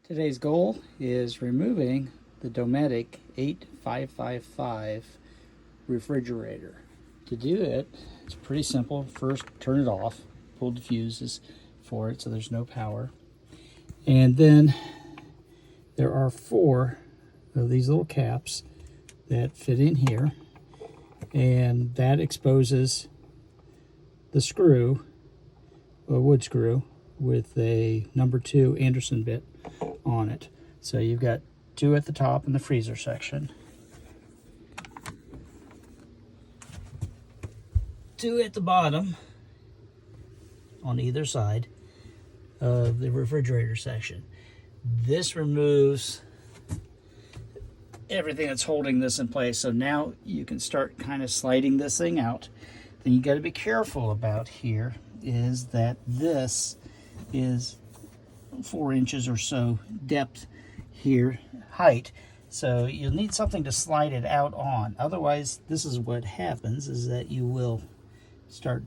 Today's goal is removing the Dometic 8555 refrigerator. To do it, it's pretty simple. First, turn it off, pull the fuses for it so there's no power. And then there are 4 of these little caps that fit in here, and that exposes the screw, a wood screw, with a number 2 Anderson bit on it. So you've got 2 at the top in the freezer section, 2 at the bottom on either side of the refrigerator section. This removes everything that's holding this in place. So now you can start kind of sliding this thing out. Then you got to be careful about here is that this is 4 inches or so depth here, height. So you'll need something to slide it out on. Otherwise, this is what happens, is that you will start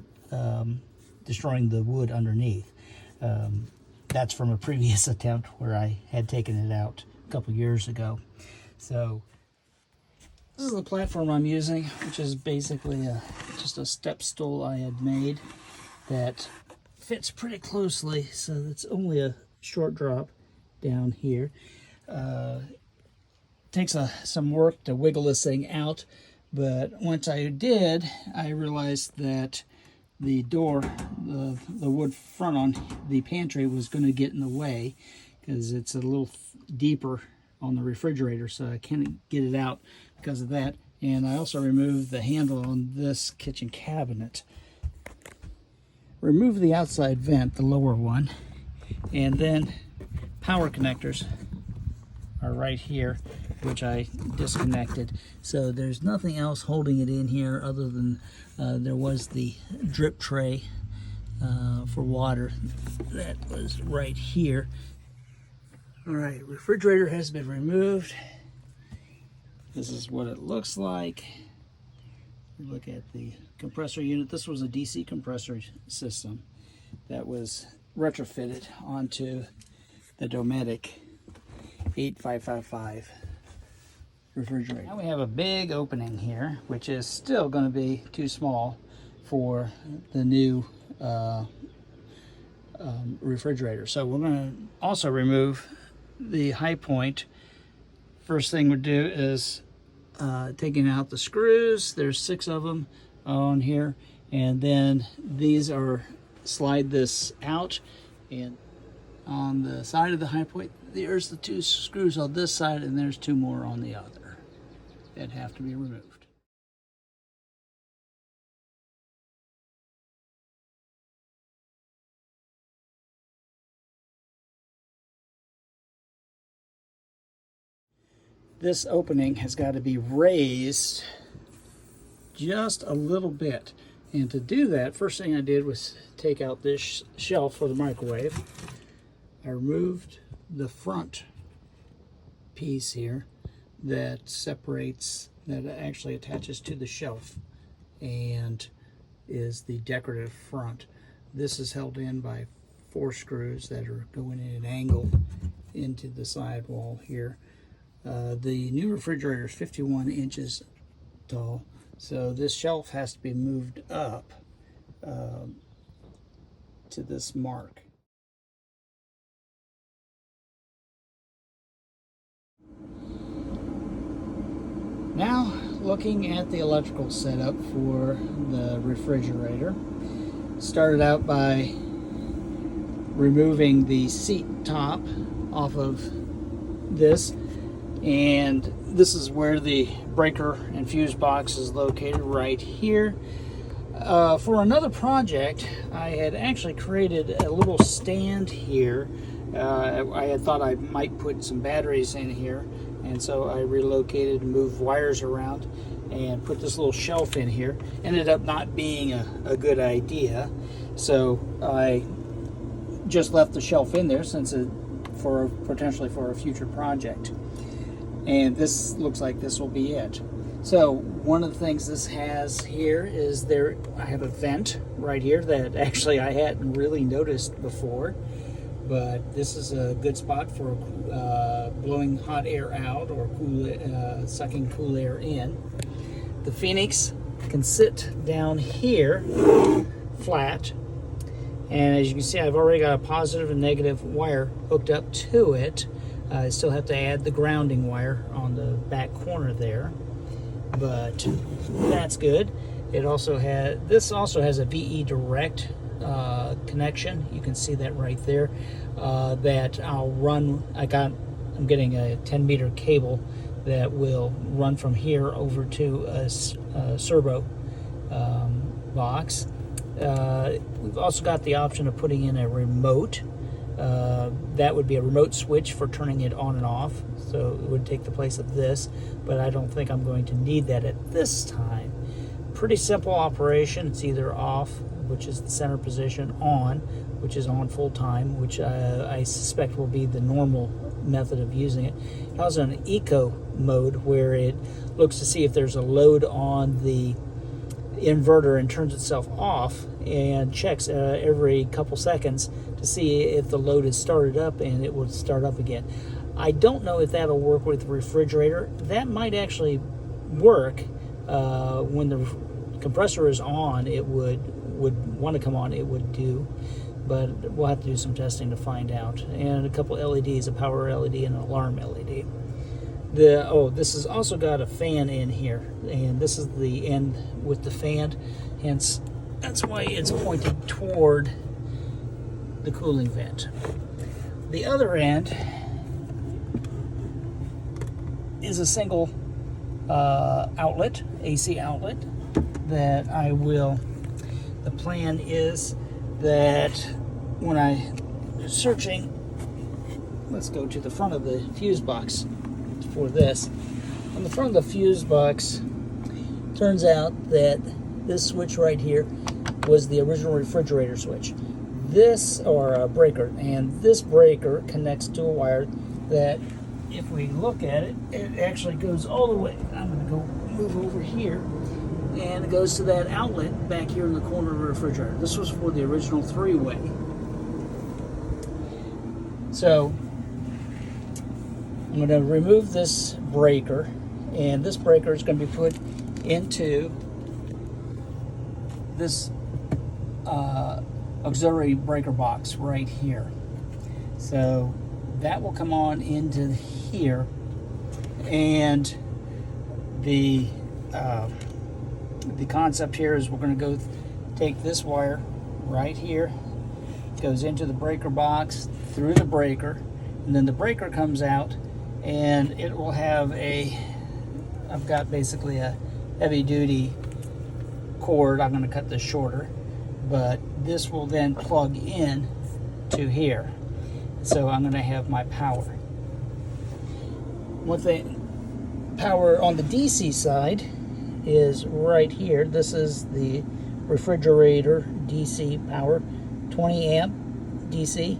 destroying the wood underneath. That's from a previous attempt where I had taken it out a couple years ago. So this is the platform I'm using, which is basically just a step stool I had made that fits pretty closely, so it's only a short drop down here. Takes some work to wiggle this thing out, but once I did, I realized that the door, the wood front on the pantry was going to get in the way because it's a little deeper on the refrigerator, so I can't get it out because of that. And I also removed the handle on this kitchen cabinet. Remove the outside vent, the lower one, and then power connectors are right here, which I disconnected. So there's nothing else holding it in here other than there was the drip tray for water that was right here. All right, refrigerator has been removed. This is what it looks like. Look at the compressor unit. This was a DC compressor system that was retrofitted onto the Dometic 8555 refrigerator. Now we have a big opening here, which is still going to be too small for the new refrigerator. So we're going to also remove the high point. First thing we do is taking out the screws. There's 6 of them on here, and then these are, slide this out, and on the side of the high point there's the 2 screws on this side, and there's 2 more on the other that have to be removed. This opening has got to be raised just a little bit. And to do that, first thing I did was take out this shelf for the microwave. I removed the front piece here that separates, that actually attaches to the shelf and is the decorative front. This is held in by 4 screws that are going in an angle into the sidewall here. The new refrigerator is 51 inches tall, so this shelf has to be moved up to this mark. Now, looking at the electrical setup for the refrigerator, started out by removing the seat top off of this, and this is where the breaker and fuse box is located, right here. For another project, I had actually created a little stand here. I had thought I might put some batteries in here, and so I relocated and moved wires around and put this little shelf in here. Ended up not being a good idea, so I just left the shelf in there since potentially for a future project. And this looks like this will be it. So one of the things this has here is I have a vent right here that actually I hadn't really noticed before. but this is a good spot for blowing hot air out or sucking cool air in. The Phoenix can sit down here flat, and as you can see, I've already got a positive and negative wire hooked up to it. I still have to add the grounding wire on the back corner there, but that's good. This also has a VE direct connection. You can see that right there. That I'll run. I'm getting a 10-meter cable that will run from here over to a servo box. We've also got the option of putting in a remote. That would be a remote switch for turning it on and off, so it would take the place of this, but I don't think I'm going to need that at this time. Pretty simple operation. It's either off, which is the center position, on, which is on full time, which I suspect will be the normal method of using it. It also has an eco mode where it looks to see if there's a load on the inverter and turns itself off and checks every couple seconds to see if the load is started up, and it will start up again. I don't know if that'll work with the refrigerator. That might actually work. When the compressor is on, it would want to come on, it would do, but we'll have to do some testing to find out. And a couple LEDs, a power LED and an alarm LED. This has also got a fan in here, and this is the end with the fan, hence that's why it's pointed toward the cooling vent. The other end is a single outlet, AC outlet, that the plan is that when I'm searching, let's go to the front of the fuse box for this. On the front of the fuse box, turns out that this switch right here was the original refrigerator switch. This, or a breaker, and this breaker connects to a wire that, if we look at it, it actually goes all the way. I'm going to go move over here, and it goes to that outlet back here in the corner of the refrigerator. This was for the original three-way. So I'm going to remove this breaker, and this breaker is going to be put into this auxiliary breaker box right here. So that will come on into here, and the concept here is we're going to go take this wire right here, goes into the breaker box through the breaker, and then the breaker comes out, and it will have I've got basically a heavy duty cord. I'm going to cut this shorter, but this will then plug in to here. So I'm going to have my power. One thing, power on the DC side is right here. This is the refrigerator DC power, 20 amp DC.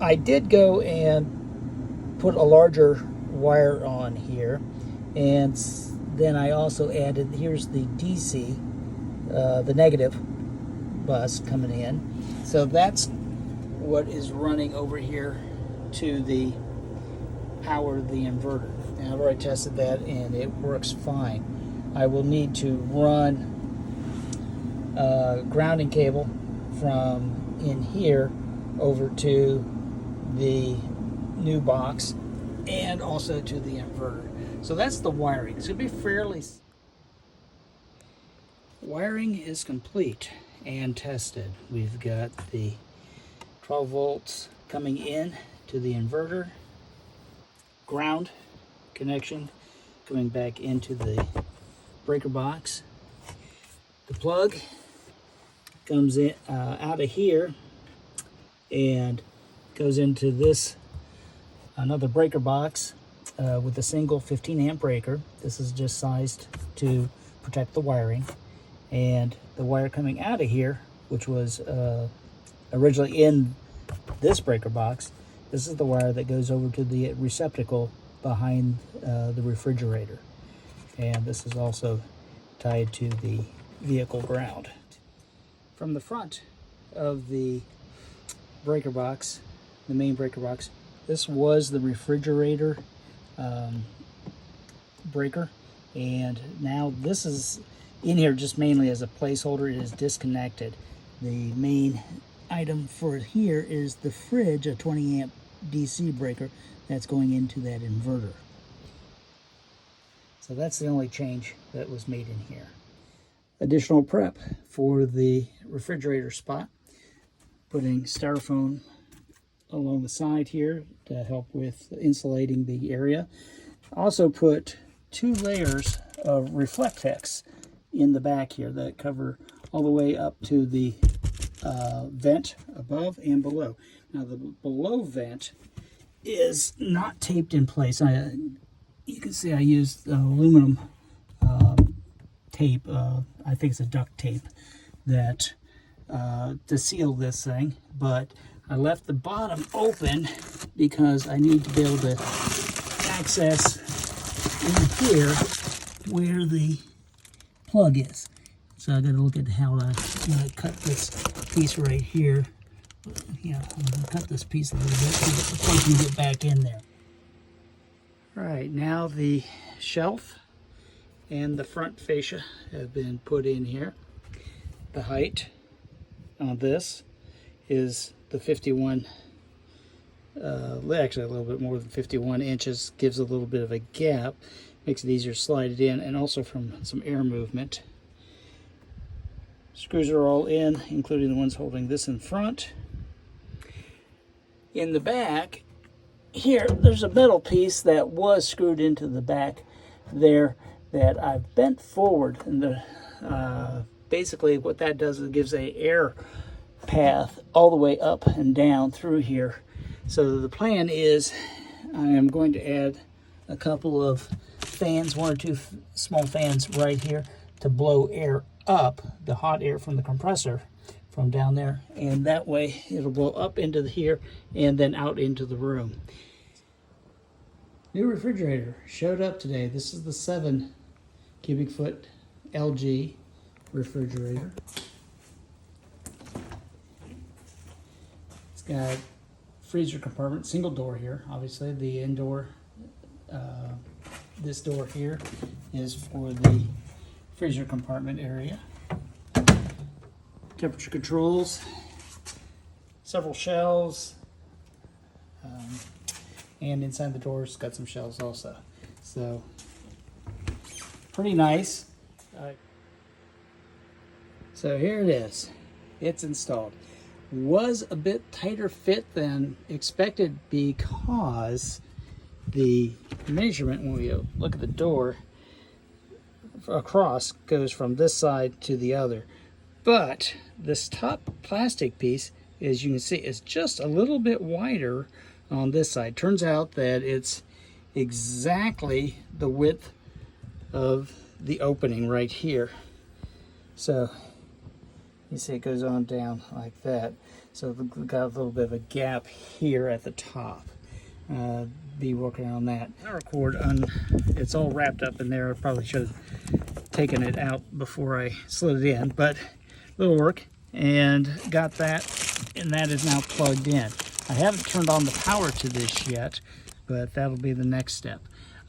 I did go and put a larger wire on here, and then I also added, here's the DC, the negative bus coming in. So that's what is running over here to the power of the inverter. And I've already tested that, and it works fine. I will need to run grounding cable from in here over to the new box and also to the inverter. So that's the wiring. It's going to be fairly... Wiring is complete and tested. We've got the 12 volts coming in to the inverter, ground connection coming back into the breaker box. The plug comes in out of here and goes into this another breaker box with a single 15 amp breaker. This is just sized to protect the wiring, and the wire coming out of here, which was originally in this breaker box, this is the wire that goes over to the receptacle behind the refrigerator, and this is also tied to the vehicle ground. From the front of the breaker box, the main breaker box. This was the refrigerator breaker, and now this is in here just mainly as a placeholder. It is disconnected. The main item for here is the fridge, a 20 amp DC breaker that's going into that inverter. So that's the only change that was made in here. Additional prep for the refrigerator spot. Putting styrofoam along the side here to help with insulating the area. Also put 2 layers of Reflectex in the back here that cover all the way up to the vent above and below. Now the below vent is not taped in place. You can see I used aluminum tape, I think it's a duct tape, that to seal this thing, but I left the bottom open because I need to be able to access in here where the plug is. So I got to look at how to cut this piece right here. Yeah, I'm going to cut this piece a little bit so that the plug can get back in there. All right, now the shelf and the front fascia have been put in here. The height on this is the 51, actually a little bit more than 51 inches, gives a little bit of a gap, makes it easier to slide it in, and also from some air movement. Screws are all in, including the ones holding this in front. In the back, here, there's a metal piece that was screwed into the back there that I've bent forward, and basically what that does is it gives a air path all the way up and down through here. So the plan is I am going to add a couple of fans, 1 or 2 small fans right here to blow air up, the hot air from the compressor from down there, and that way it'll blow up into here and then out into the room. New refrigerator showed up today. This is the 7 cubic foot LG refrigerator. It's got freezer compartment, single door here. Obviously the indoor, this door here is for the freezer compartment area. Temperature controls, several shelves, and inside the door it's got some shelves also. So pretty nice. So here it is. It's installed. Was a bit tighter fit than expected because the measurement, when we look at the door across, goes from this side to the other. But this top plastic piece, as you can see, is just a little bit wider on this side. Turns out that it's exactly the width of the opening right here. So you see it goes on down like that. So we've got a little bit of a gap here at the top. Be working on that. Power cord, it's all wrapped up in there. I probably should have taken it out before I slid it in, but little work, and got that, and that is now plugged in. I haven't turned on the power to this yet, but that'll be the next step.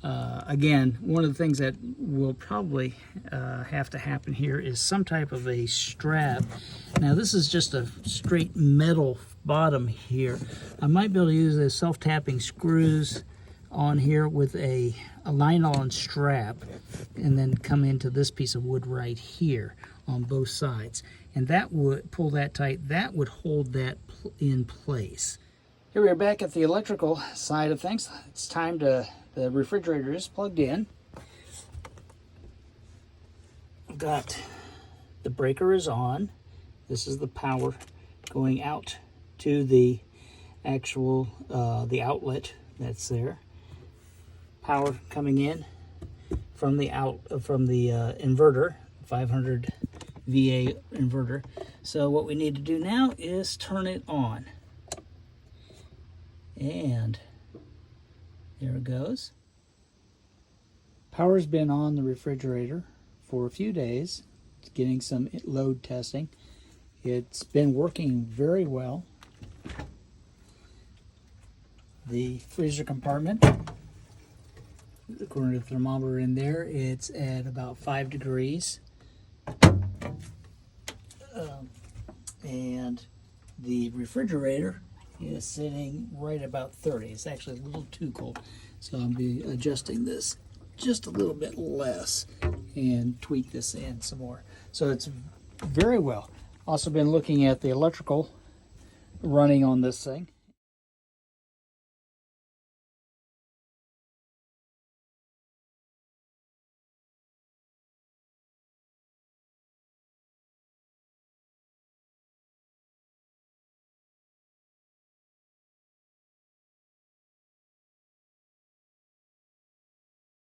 Again, one of the things that will probably have to happen here is some type of a strap. Now this is just a straight metal bottom here. I might be able to use the self-tapping screws on here with a nylon strap, and then come into this piece of wood right here on both sides, and that would pull that tight. That would hold that in place. Here we are back at the electrical side of things. It's time to, the refrigerator is plugged in. I've got the breaker is on. This is the power going out to the actual the outlet that's there. Power coming in from the inverter, 500 VA inverter. So what we need to do now is turn it on. And there it goes. Power's been on the refrigerator for a few days. It's getting some load testing. It's been working very well. the freezer compartment. According to the thermometer in there, it's at about 5 degrees. And the refrigerator is sitting right about 30. It's actually a little too cold. So I'll be adjusting this just a little bit less and tweak this in some more. So it's very well. Also been looking at the electrical running on this thing.